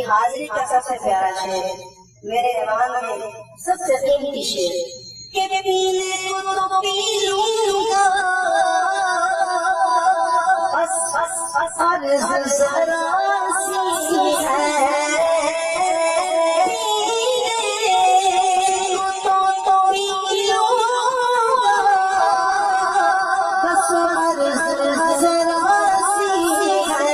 हाजिरी का सबसे प्यारा शेर, मेरे ईमान में सबसे कीमती शेर के पीने को तो पी लूंगा, बस अर्ज़ ज़रा सी है, पीने को तो पी लूंगा, बस अर्ज़ ज़रा सी है,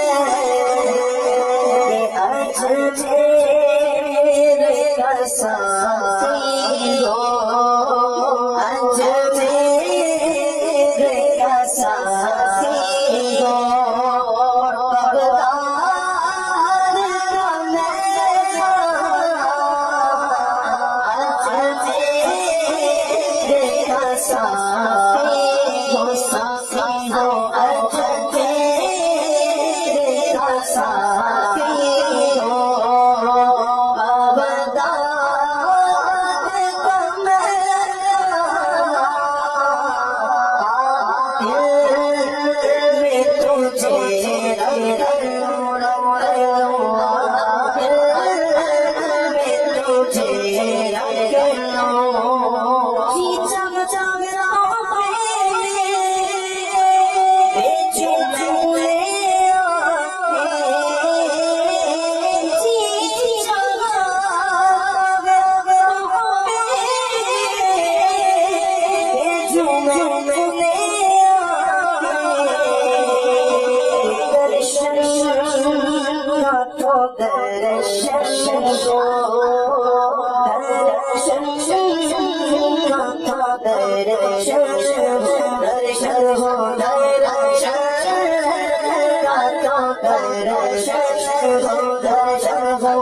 मेरे साथी हो, आज मेरे साथी हो, बगदाद का मेरा, आज मेरे साथी हो, साथी हो, आज मेरे साथी हो,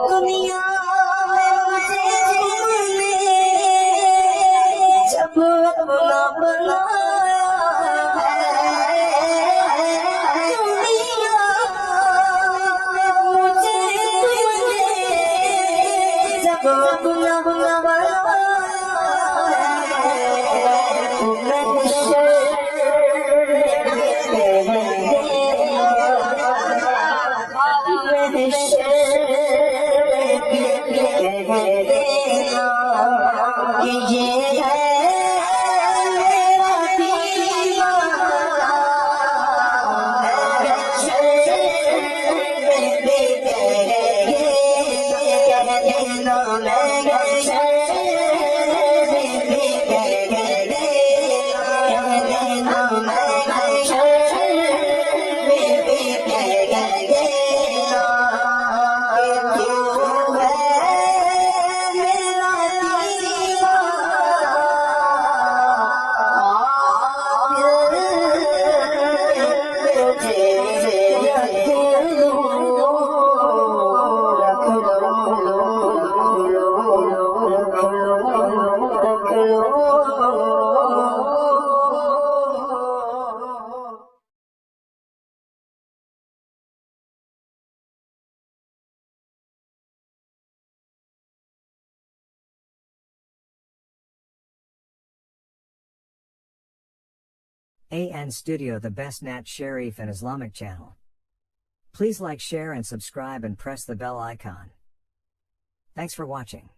दुनिया में मुझे जीने जब अपना बनाया है, दुनिया में मुझे जीने जब अपना बनाया AN Studio, the best Nat Sharif and Islamic channel. Please like, share and subscribe and press the bell icon. Thanks for watching.